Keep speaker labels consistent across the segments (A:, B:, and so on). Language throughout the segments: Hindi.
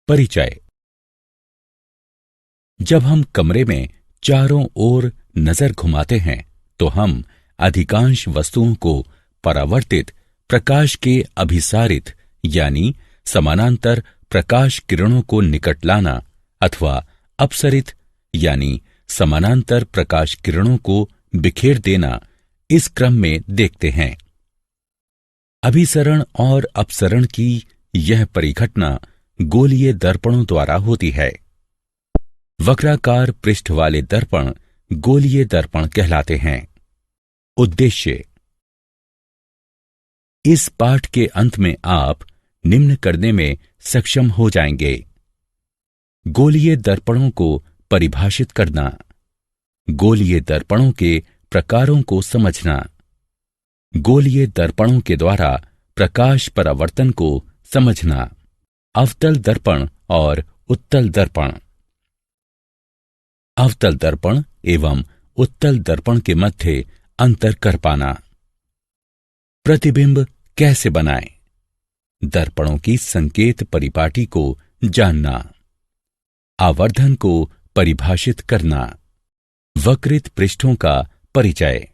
A: परिचय। जब हम कमरे में चारों ओर नजर घुमाते हैं तो हम अधिकांश वस्तुओं को परावर्तित प्रकाश के अभिसारित यानी समानांतर प्रकाश किरणों को निकट लाना अथवा अपसरित यानी समानांतर प्रकाश किरणों को बिखेर देना इस क्रम में देखते हैं। अभिसरण और अपसरण की यह परिघटना गोलीय दर्पणों द्वारा होती है। वक्राकार पृष्ठ वाले दर्पण गोलीय दर्पण कहलाते हैं। उद्देश्य। इस पाठ के अंत में आप निम्न करने में सक्षम हो जाएंगे। गोलीय दर्पणों को परिभाषित करना, गोलीय दर्पणों के प्रकारों को समझना, गोलीय दर्पणों के द्वारा प्रकाश परावर्तन को समझना, अवतल दर्पण और उत्तल दर्पण। अवतल दर्पण एवं उत्तल दर्पण के मध्य अंतर कर पाना। प्रतिबिंब कैसे बनाएं? दर्पणों की संकेत परिपाटी को जानना, आवर्धन को परिभाषित करना, वक्रित पृष्ठों का परिचय।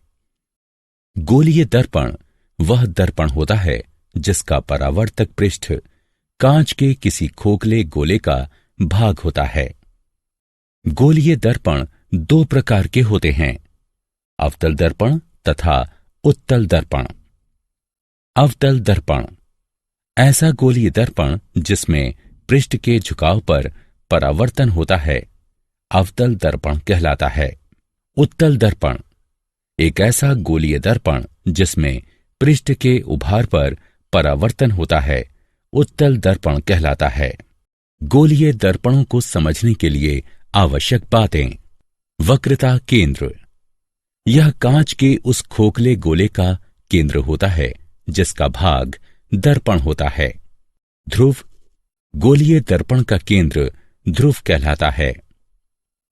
A: गोलीय दर्पण वह दर्पण होता है जिसका परावर्तक पृष्ठ कांच के किसी खोखले गोले का भाग होता है। गोलीय दर्पण दो प्रकार के होते हैं, अवतल दर्पण तथा उत्तल दर्पण। अवतल दर्पण ऐसा गोलीय दर्पण जिसमें पृष्ठ के झुकाव पर परावर्तन होता है, अवतल दर्पण कहलाता है। उत्तल दर्पण एक ऐसा गोलीय दर्पण जिसमें पृष्ठ के उभार पर परावर्तन होता है, उत्तल दर्पण कहलाता है। गोलीय दर्पणों को समझने के लिए आवश्यक बातें। वक्रता केंद्र, यह कांच के उस खोखले गोले का केंद्र होता है जिसका भाग दर्पण होता है। ध्रुव, गोलीय दर्पण का केंद्र ध्रुव कहलाता है।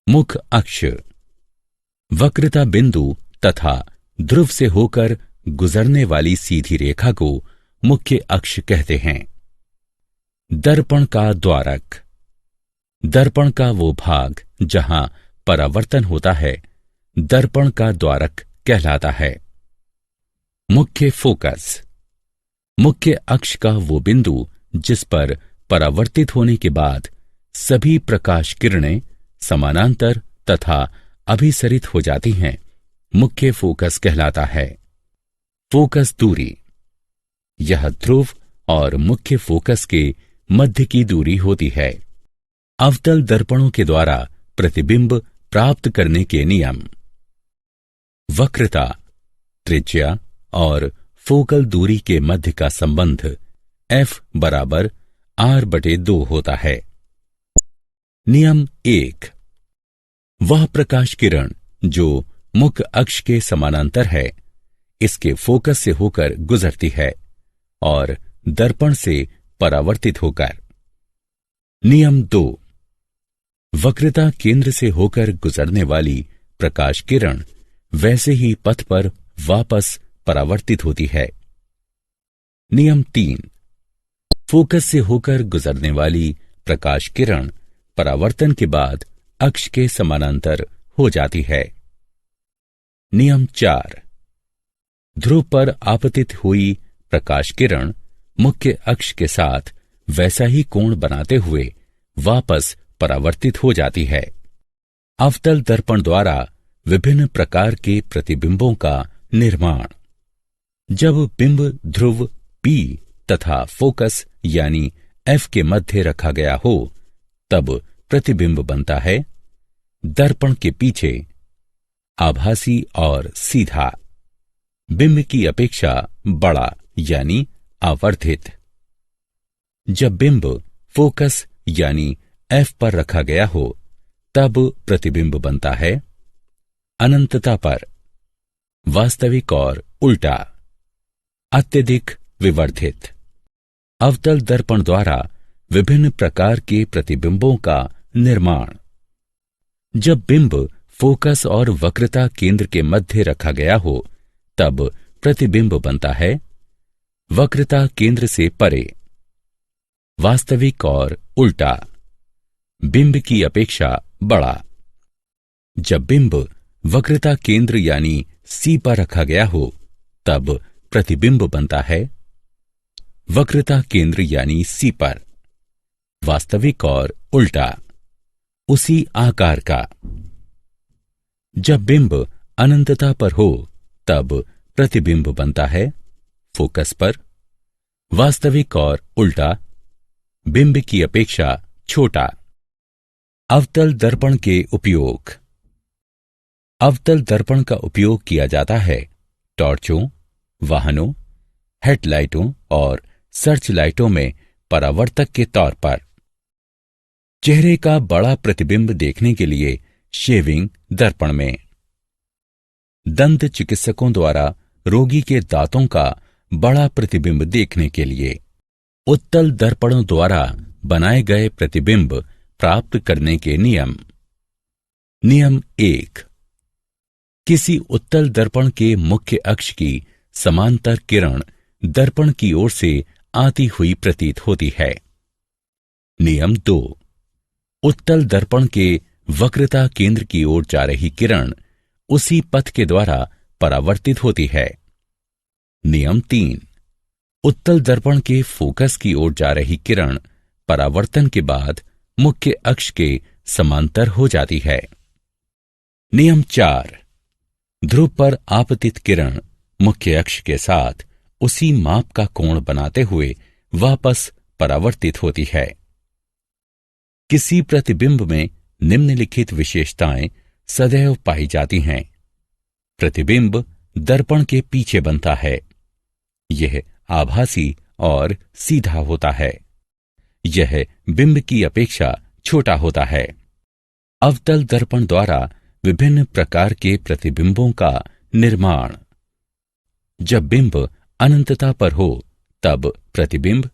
A: मुख अक्ष, वक्रता बिंदु तथा ध्रुव से होकर गुजरने वाली सीधी रेखा को मुख्य अक्ष कहते हैं। दर्पण का द्वारक, दर्पण का वो भाग जहां परावर्तन होता है, दर्पण का द्वारक कहलाता है। मुख्य फोकस, मुख्य अक्ष का वो बिंदु जिस पर परावर्तित होने के बाद सभी प्रकाश किरणें समानांतर तथा अभिसरित हो जाती हैं, मुख्य फोकस कहलाता है। फोकस दूरी, यह ध्रुव और मुख्य फोकस के मध्य की दूरी होती है। अवतल दर्पणों के द्वारा प्रतिबिंब प्राप्त करने के नियम। वक्रता, त्रिज्या और फोकल दूरी के मध्य का संबंध F बराबर R/2 होता है। नियम 1, वह प्रकाश किरण जो मुख्य अक्ष के समानांतर है, इसके फोकस से होकर गुजरती है और दर्पण से परावर्तित होकर। नियम 2, वक्रता केंद्र से होकर गुजरने वाली प्रकाश किरण वैसे ही पथ पर वापस परावर्तित होती है। नियम 3, फोकस से होकर गुजरने वाली प्रकाश किरण परावर्तन के बाद अक्ष के समानांतर हो जाती है। नियम 4, ध्रुव पर आपतित हुई प्रकाश किरण मुख्य अक्ष के साथ वैसा ही कोण बनाते हुए वापस परावर्तित हो जाती है। अवतल दर्पण द्वारा विभिन्न प्रकार के प्रतिबिंबों का निर्माण। जब बिंब ध्रुव P तथा फोकस यानी F के मध्य रखा गया हो, तब प्रतिबिंब बनता है दर्पण के पीछे, आभासी और सीधा, बिंब की अपेक्षा बड़ा यानी आवर्धित। जब बिंब फोकस यानी F पर रखा गया हो, तब प्रतिबिंब बनता है अनंतता पर, वास्तविक और उल्टा, अत्यधिक विवर्धित। अवतल दर्पण द्वारा विभिन्न प्रकार के प्रतिबिंबों का निर्माण। जब बिंब फोकस और वक्रता केंद्र के मध्य रखा गया हो, तब प्रतिबिंब बनता है वक्रता केंद्र से परे, वास्तविक और उल्टा। बिंब की अपेक्षा बड़ा। जब बिंब वक्रता केंद्र यानी सी पर रखा गया हो तब प्रतिबिंब बनता है वक्रता केंद्र यानी सी पर, वास्तविक और उल्टा उसी आकार का। जब बिंब अनंतता पर हो तब प्रतिबिंब बनता है फोकस पर, वास्तविक और उल्टा बिंब की अपेक्षा छोटा। अवतल दर्पण के उपयोग। अवतल दर्पण का उपयोग किया जाता है टॉर्चों, वाहनों, हेडलाइटों और सर्च लाइटों में परावर्तक के तौर पर। चेहरे का बड़ा प्रतिबिंब देखने के लिए शेविंग दर्पण में। दंत चिकित्सकों द्वारा रोगी के दांतों का बड़ा प्रतिबिंब देखने के लिए उत्तल दर्पणों द्वारा बनाए गए प्रतिबिंब प्राप्त करने के नियम। नियम 1। किसी उत्तल दर्पण के मुख्य अक्ष की समांतर किरण दर्पण की ओर से आती हुई प्रतीत होती है। नियम 2। उत्तल दर्पण के वक्रता केंद्र की ओर जा रही किरण उसी पथ के द्वारा परावर्तित होती है। नियम 3। उत्तल दर्पण के फोकस की ओर जा रही किरण परावर्तन के बाद मुख्य अक्ष के समांतर हो जाती है। नियम 4। ध्रुव पर आपतित किरण मुख्य अक्ष के साथ उसी माप का कोण बनाते हुए वापस परावर्तित होती है। किसी प्रतिबिंब में निम्नलिखित विशेषताएं सदैव पाई जाती हैं। प्रतिबिंब दर्पण के पीछे बनता है। यह आभासी और सीधा होता है। यह बिंब की अपेक्षा छोटा होता है। अवतल दर्पण द्वारा विभिन्न प्रकार के प्रतिबिंबों का निर्माण। जब बिंब अनंतता पर हो तब प्रतिबिंब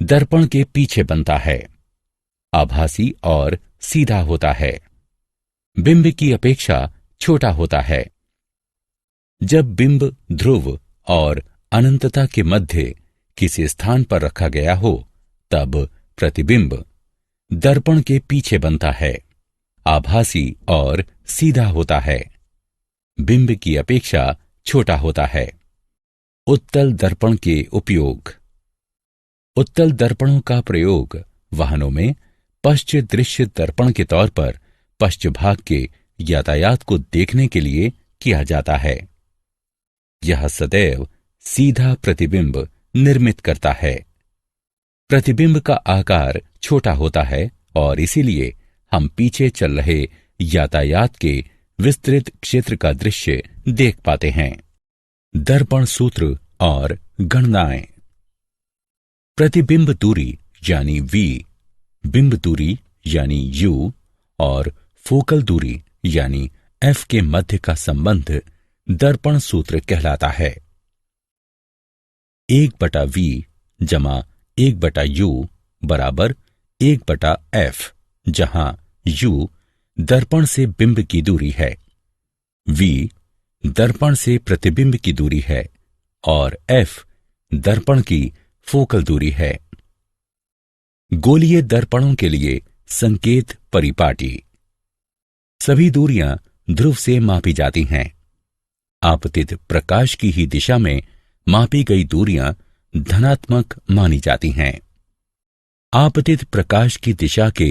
A: दर्पण के पीछे बनता है, आभासी और सीधा होता है, बिंब की अपेक्षा छोटा होता है। जब बिंब ध्रुव और अनंतता के मध्य किसी स्थान पर रखा गया हो तब प्रतिबिंब दर्पण के पीछे बनता है, आभासी और सीधा होता है, बिंब की अपेक्षा छोटा होता है। उत्तल दर्पण के उपयोग। उत्तल दर्पणों का प्रयोग वाहनों में पश्च दृश्य दर्पण के तौर पर पश्चभाग के यातायात को देखने के लिए किया जाता है। यह सदैव सीधा प्रतिबिंब निर्मित करता है। प्रतिबिंब का आकार छोटा होता है और इसीलिए हम पीछे चल रहे यातायात के विस्तृत क्षेत्र का दृश्य देख पाते हैं। दर्पण सूत्र और गणनाएं। प्रतिबिंब दूरी यानी v, बिंब दूरी यानी u और फोकल दूरी यानी f के मध्य का संबंध दर्पण सूत्र कहलाता है। 1/v जमा 1/u बराबर 1/f, जहां u दर्पण से बिंब की दूरी है, v दर्पण से प्रतिबिंब की दूरी है और f दर्पण की फोकल दूरी है। गोलीय दर्पणों के लिए संकेत परिपाटी। सभी दूरियां ध्रुव से मापी जाती हैं। आपतित प्रकाश की ही दिशा में मापी गई दूरियां धनात्मक मानी जाती हैं। आपतित प्रकाश की दिशा के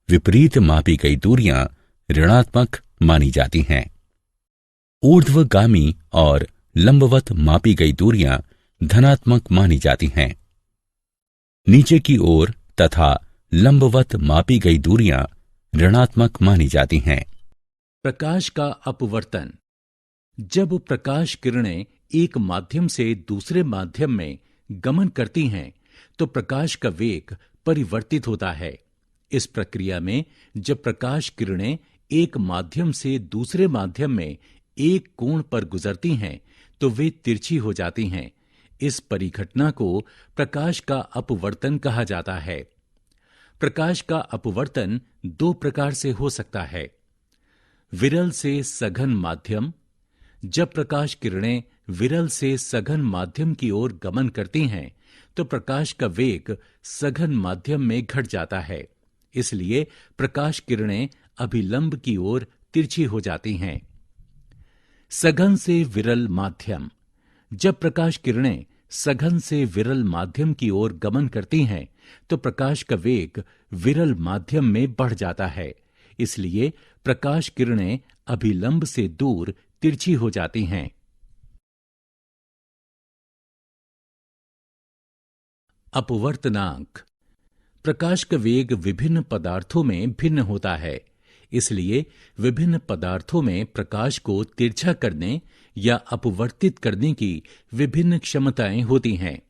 A: विपरीत मापी गई दूरियां ऋणात्मक मानी जाती हैं। ऊर्ध्वगामी और लंबवत मापी गई दूरियां धनात्मक मानी जाती हैं। नीचे की ओर तथा लंबवत मापी गई दूरियां ऋणात्मक मानी जाती हैं।
B: प्रकाश का अपवर्तन। जब प्रकाश किरणें एक माध्यम से दूसरे माध्यम में गमन करती हैं तो प्रकाश का वेग परिवर्तित होता है। इस प्रक्रिया में जब प्रकाश किरणें एक माध्यम से दूसरे माध्यम में एक कोण पर गुजरती हैं तो वे तिरछी हो जाती हैं। इस परिघटना को प्रकाश का अपवर्तन कहा जाता है। प्रकाश का अपवर्तन दो प्रकार से हो सकता है। विरल से सघन माध्यम। जब प्रकाश किरणें विरल से सघन माध्यम की ओर गमन करती हैं तो प्रकाश का वेग सघन माध्यम में घट जाता है। इसलिए प्रकाश किरणें अभिलंब की ओर तिरछी हो जाती हैं। सघन से विरल माध्यम। जब प्रकाश किरणें सघन से विरल माध्यम की ओर गमन करती हैं तो प्रकाश का वेग विरल माध्यम में बढ़ जाता है, इसलिए प्रकाश किरणें अभिलंब से दूर तिरछी हो जाती हैं। अपवर्तनांक। प्रकाश का वेग विभिन्न पदार्थों में भिन्न होता है, इसलिए विभिन्न पदार्थों में प्रकाश को तिरछा करने या अपवर्तित करने की विभिन्न क्षमताएं होती हैं।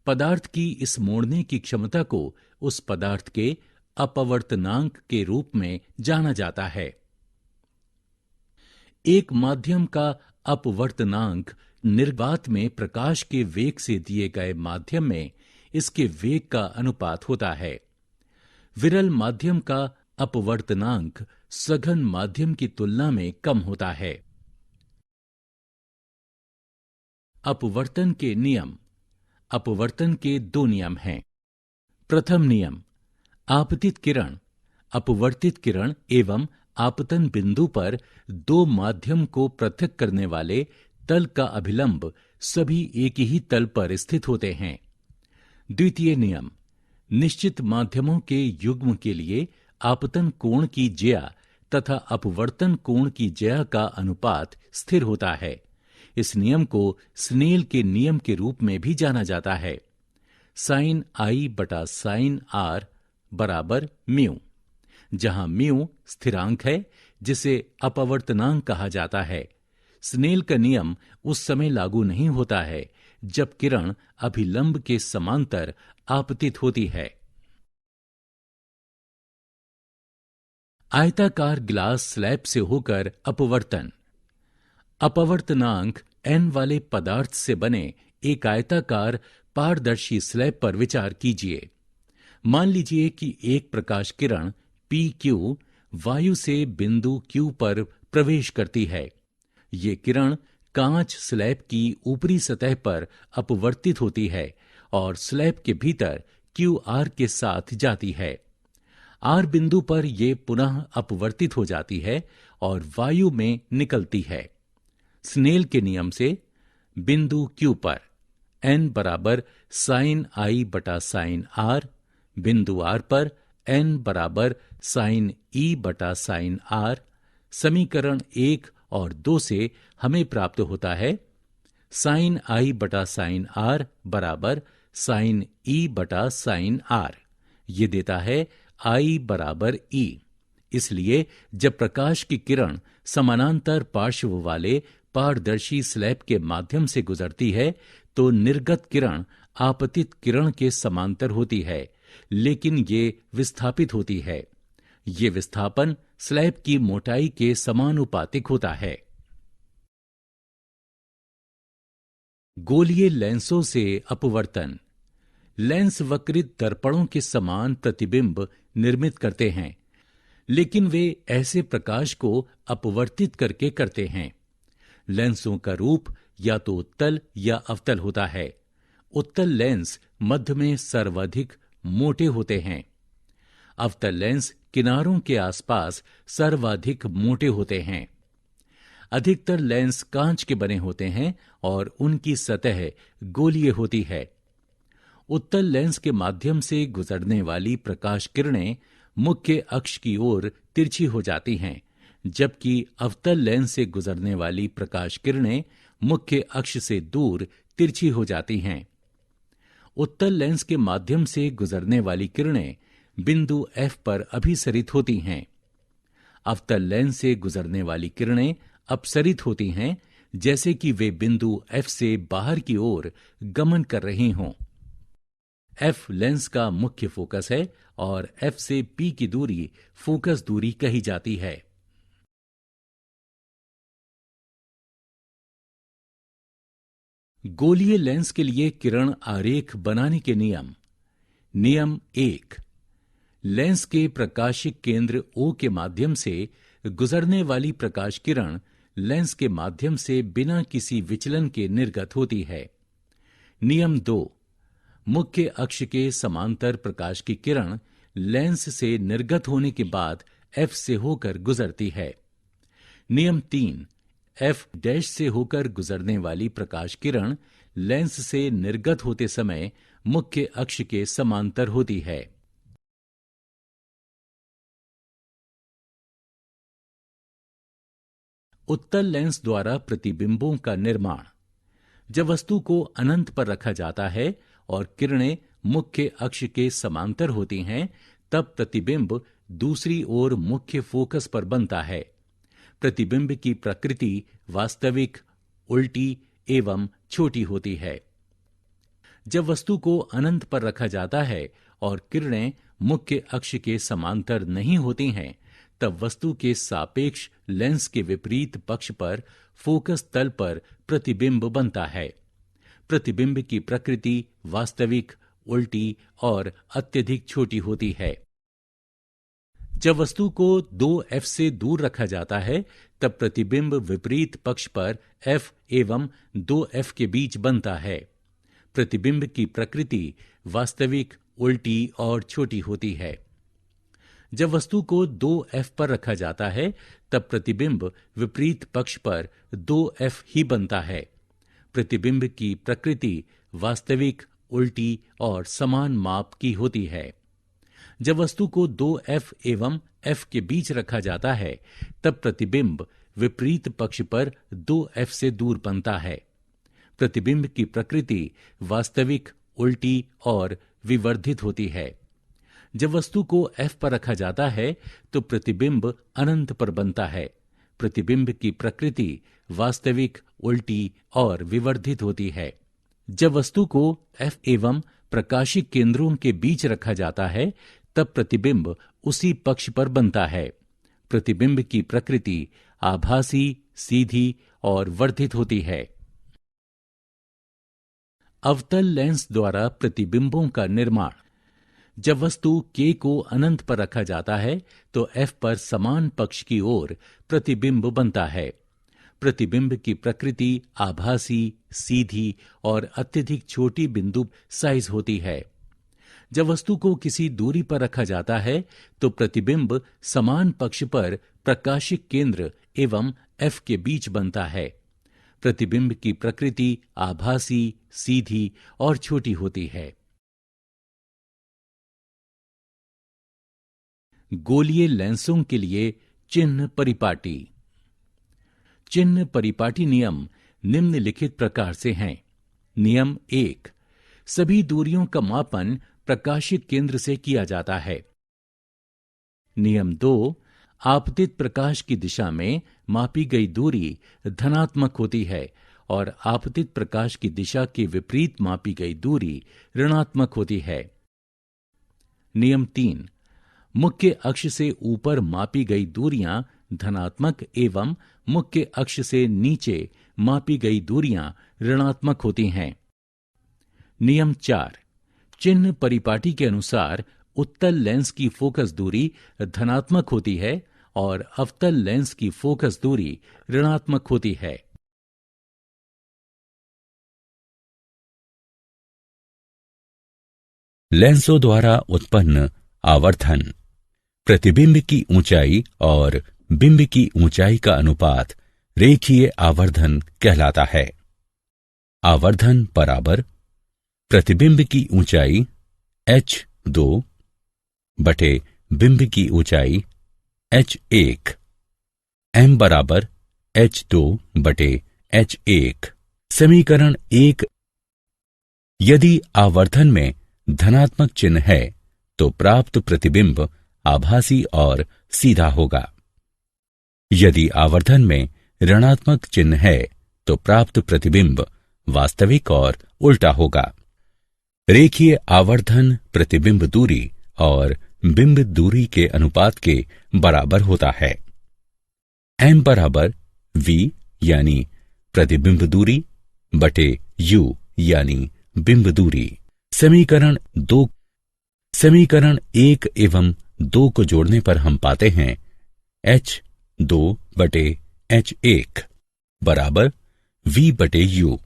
B: पदार्थ की इस मोड़ने की क्षमता को उस पदार्थ के अपवर्तनांक के रूप में जाना जाता है। एक माध्यम का अपवर्तनांक निर्वात में प्रकाश के वेग से दिए गए माध्यम में इसके वेग का अनुपात होता है। विरल माध्यम का अपवर्तनांक सघन माध्यम की तुलना में कम होता है। अपवर्तन के नियम। अपवर्तन के दो नियम हैं। प्रथम नियम, आपतित किरण, अपवर्तित किरण एवं आपतन बिंदु पर दो माध्यम को पृथक करने वाले तल का अभिलंब सभी एक ही तल पर स्थित होते हैं। द्वितीय नियम, निश्चित माध्यमों के युग्म के लिए आपतन कोण की ज्या तथा अपवर्तन कोण की ज्या का अनुपात स्थिर होता है। इस नियम को स्नेल के नियम के रूप में भी जाना जाता है। साइन आई बटा साइन आर बराबर म्यू, जहां म्यू स्थिरांक है जिसे अपवर्तनांक कहा जाता है। स्नेल का नियम उस समय लागू नहीं होता है जब किरण अभिलंब के समांतर आपतित होती है। आयताकार ग्लास स्लैब से होकर अपवर्तन। अपवर्तनांक n वाले पदार्थ से बने एक आयताकार पारदर्शी स्लैब पर विचार कीजिए। मान लीजिए कि एक प्रकाश किरण PQ वायु से बिंदु Q पर प्रवेश करती है। ये किरण कांच स्लैब की ऊपरी सतह पर अपवर्तित होती है और स्लैब के भीतर QR के साथ जाती है। R बिंदु पर यह पुनः अपवर्तित हो जाती है और वायु में निकलती है। स्नेल के नियम से बिंदु Q पर n बराबर साइन आई बटा साइन आर, बिंदु R पर n बराबर साइन E बटा साइन R, समीकरण 1 और 2 से हमें प्राप्त होता है साइन आई बटा साइन आर बराबर साइन E बटा साइन R। ये देता है I बराबर E। इसलिए जब प्रकाश की किरण समानांतर पार्श्व वाले पारदर्शी स्लैब के माध्यम से गुजरती है तो निर्गत किरण आपतित किरण के समांतर होती है, लेकिन ये विस्थापित होती है। ये विस्थापन स्लैब की मोटाई के समानुपातिक होता है। गोलीय लेंसों से अपवर्तन। लेंस वक्रित दर्पणों के समान प्रतिबिंब निर्मित करते हैं, लेकिन वे ऐसे प्रकाश को अपवर्तित करके करते हैं। लेंसों का रूप या तो उत्तल या अवतल होता है। उत्तल लेंस मध्य में सर्वाधिक मोटे होते हैं। अवतल लेंस किनारों के आसपास सर्वाधिक मोटे होते हैं। अधिकतर लेंस कांच के बने होते हैं और उनकी सतह गोलीय होती है। उत्तल लेंस के माध्यम से गुजरने वाली प्रकाश किरणें मुख्य अक्ष की ओर तिरछी हो जाती हैं, जबकि अवतल लेंस से गुजरने वाली प्रकाश किरणें मुख्य अक्ष से दूर तिरछी हो जाती हैं। उत्तल लेंस के माध्यम से गुजरने वाली किरणें बिंदु F पर अभिसरित होती हैं। अवतल लेंस से गुजरने वाली किरणें अपसरित होती हैं, जैसे कि वे बिंदु F से बाहर की ओर गमन कर रही हों। F लेंस का मुख्य फोकस है और F से P की दूरी फोकस दूरी कही जाती है। गोलीय लेंस के लिए किरण आरेख बनाने के नियम। नियम 1, लेंस के प्रकाशिक केंद्र O के माध्यम से गुजरने वाली प्रकाश किरण लेंस के माध्यम से बिना किसी विचलन के निर्गत होती है। नियम 2, मुख्य अक्ष के समांतर प्रकाश की किरण लेंस से निर्गत होने के बाद F से होकर गुजरती है। नियम 3, F डैश से होकर गुजरने वाली प्रकाश किरण लेंस से निर्गत होते समय मुख्य अक्ष के समांतर होती है। उत्तल लेंस द्वारा प्रतिबिंबों का निर्माण। जब वस्तु को अनंत पर रखा जाता है और किरणें मुख्य अक्ष के समांतर होती हैं, तब प्रतिबिंब दूसरी ओर मुख्य फोकस पर बनता है। प्रतिबिंब की प्रकृति वास्तविक, उल्टी एवं छोटी होती है। जब वस्तु को अनंत पर रखा जाता है और किरणें मुख्य अक्ष के समांतर नहीं होती हैं, तब वस्तु के सापेक्ष लेंस के विपरीत पक्ष पर फोकस तल पर प्रतिबिंब बनता है। प्रतिबिंब की प्रकृति वास्तविक, उल्टी और अत्यधिक छोटी होती है। जब वस्तु को 2F से दूर रखा जाता है, तब प्रतिबिंब विपरीत पक्ष पर F एवं 2F के बीच बनता है। प्रतिबिंब की प्रकृति वास्तविक, उल्टी और छोटी होती है। जब वस्तु को 2F पर रखा जाता है, तब प्रतिबिंब विपरीत पक्ष पर 2F ही बनता है। प्रतिबिंब की प्रकृति वास्तविक, उल्टी और समान माप की होती है। जब वस्तु को 2F एवं F के बीच रखा जाता है, तब प्रतिबिंब विपरीत पक्ष पर 2F से दूर बनता है। प्रतिबिंब की प्रकृति वास्तविक, उल्टी और विवर्धित होती है। जब वस्तु को F पर रखा जाता है, तो प्रतिबिंब अनंत पर बनता है। प्रतिबिंब की प्रकृति वास्तविक, उल्टी और विवर्धित होती है। जब वस्तु को F एवं प्रकाशिक केंद्रों के बीच रखा जाता है, तब प्रतिबिंब उसी पक्ष पर बनता है। प्रतिबिंब की प्रकृति आभासी, सीधी और वर्धित होती है। अवतल लेंस द्वारा प्रतिबिंबों का निर्माण। जब वस्तु K को अनंत पर रखा जाता है, तो F पर समान पक्ष की ओर प्रतिबिंब बनता है। प्रतिबिंब की प्रकृति आभासी, सीधी और अत्यधिक छोटी बिंदु साइज होती है। जब वस्तु को किसी दूरी पर रखा जाता है, तो प्रतिबिंब समान पक्ष पर प्रकाशिक केंद्र एवं F के बीच बनता है। प्रतिबिंब की प्रकृति आभासी, सीधी और छोटी होती है। गोलीय लेंसों के लिए चिन्ह परिपाटी। चिन्ह परिपाटी नियम निम्नलिखित प्रकार से हैं। नियम 1, सभी दूरियों का मापन प्रकाशिक केंद्र से किया जाता है। नियम 2, आपतित प्रकाश की दिशा में मापी गई दूरी धनात्मक होती है और आपतित प्रकाश की दिशा के विपरीत मापी गई दूरी ऋणात्मक होती है। नियम 3, मुख्य अक्ष से ऊपर मापी गई दूरियां धनात्मक एवं मुख्य अक्ष से नीचे मापी गई दूरियां ऋणात्मक होती हैं। नियम 4, चिन्ह परिपाटी के अनुसार उत्तल लेंस की फोकस दूरी धनात्मक होती है और अवतल लेंस की फोकस दूरी ऋणात्मक होती है।
A: लेंसों द्वारा उत्पन्न आवर्धन। प्रतिबिंब की ऊंचाई और बिंब की ऊंचाई का अनुपात रेखीय आवर्धन कहलाता है। आवर्धन बराबर प्रतिबिंब की ऊंचाई h2 बटे बिंब की ऊंचाई h1, m बराबर h2 बटे h1। समीकरण 1, यदि आवर्धन में धनात्मक चिन्ह है तो प्राप्त प्रतिबिंब आभासी और सीधा होगा। यदि आवर्धन में ऋणात्मक चिन्ह है तो प्राप्त प्रतिबिंब वास्तविक और उल्टा होगा। रेखीय आवर्धन प्रतिबिंब दूरी और बिंब दूरी के अनुपात के बराबर होता है। m बराबर v यानी प्रतिबिंब दूरी बटे u यानी बिंब दूरी। समीकरण 1 एवं 2 को जोड़ने पर हम पाते हैं h2 बटे h1 बराबर v बटे u।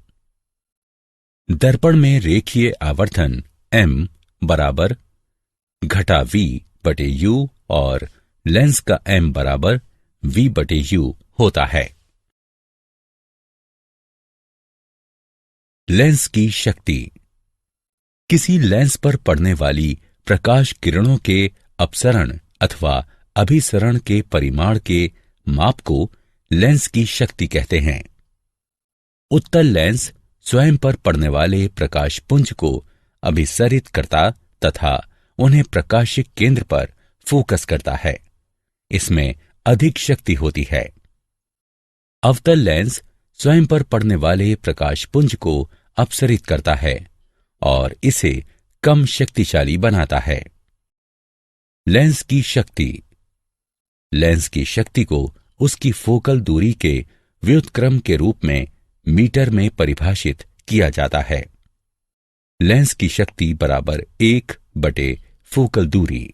A: दर्पण में रेखीय आवर्धन m बराबर घटा v/u और लेंस का m बराबर v/u होता है। लेंस की शक्ति। किसी लेंस पर पड़ने वाली प्रकाश किरणों के अपसरण अथवा अभिसरण के परिमाण के माप को लेंस की शक्ति कहते हैं। उत्तल लेंस स्वयं पर पड़ने वाले प्रकाश पुंज को अभिसरित करता तथा उन्हें प्रकाशिक केंद्र पर फोकस करता है। इसमें अधिक शक्ति होती है। अवतल लेंस स्वयं पर पड़ने वाले प्रकाश पुंज को अपसरित करता है और इसे कम शक्तिशाली बनाता है। लेंस की शक्ति। लेंस की शक्ति को उसकी फोकल दूरी के व्युत्क्रम के रूप में मीटर में परिभाषित किया जाता है। लेंस की शक्ति बराबर 1/फोकल दूरी।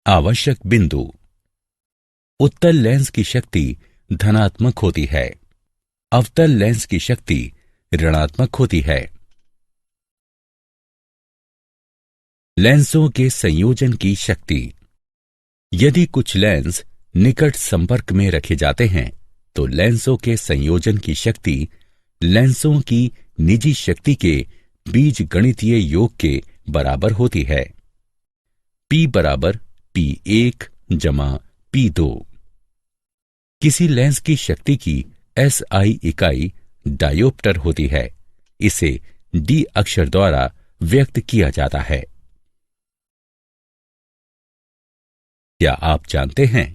A: आवश्यक बिंदु। उत्तल लेंस की शक्ति धनात्मक होती है। अवतल लेंस की शक्ति ऋणात्मक होती है। लेंसों के संयोजन की शक्ति। यदि कुछ लेंस निकट संपर्क में रखे जाते हैं तो लेंसों के संयोजन की शक्ति लेंसों की निजी शक्ति के बीजगणितीय योग के बराबर होती है। P बराबर P1 जमा P2। किसी लेंस की शक्ति की SI इकाई डायोप्टर होती है। इसे D अक्षर द्वारा व्यक्त किया जाता है। क्या आप जानते हैं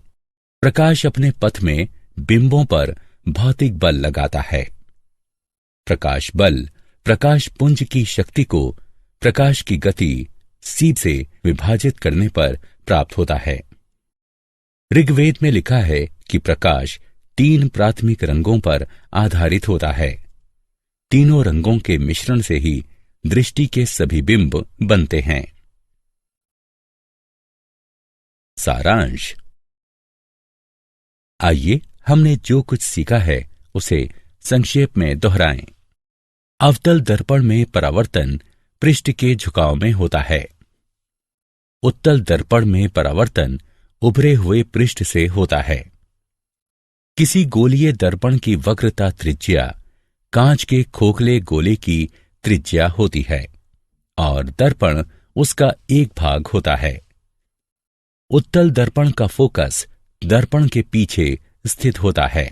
A: प्रकाश अपने पथ में बिंबों पर भौतिक बल लगाता है। प्रकाश बल प्रकाश पुंज की शक्ति को प्रकाश की गति c से विभाजित करने पर प्राप्त होता है। ऋग्वेद में लिखा है कि प्रकाश 3 प्राथमिक रंगों पर आधारित होता है। तीनों रंगों के मिश्रण से ही दृष्टि के सभी बिंब बनते हैं। सारांश। आइए हमने जो कुछ सीखा है उसे संक्षेप में दोहराएं। अवतल दर्पण में परावर्तन पृष्ठ के झुकाव में होता है। उत्तल दर्पण में परावर्तन उभरे हुए पृष्ठ से होता है। किसी गोलीय दर्पण की वक्रता त्रिज्या कांच के खोखले गोले की त्रिज्या होती है और दर्पण उसका एक भाग होता है। उत्तल दर्पण का फोकस दर्पण के पीछे स्थित होता है।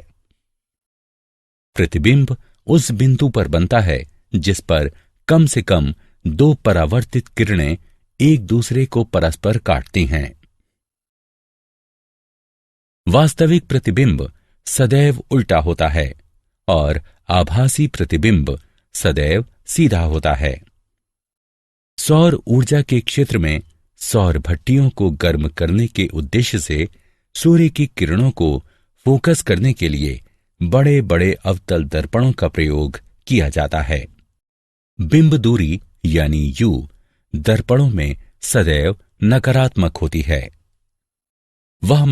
A: प्रतिबिंब उस बिंदु पर बनता है जिस पर कम से कम 2 परावर्तित किरणें एक दूसरे को परस्पर काटती हैं। वास्तविक प्रतिबिंब सदैव उल्टा होता है और आभासी प्रतिबिंब सदैव सीधा होता है। सौर ऊर्जा के क्षेत्र में सौर भट्टियों को गर्म करने के उद्देश्य से सूर्य की किरणों को फोकस करने के लिए बड़े बड़े अवतल दर्पणों का प्रयोग किया जाता है। बिंब दूरी यानी U दर्पणों में सदैव नकारात्मक होती है। वह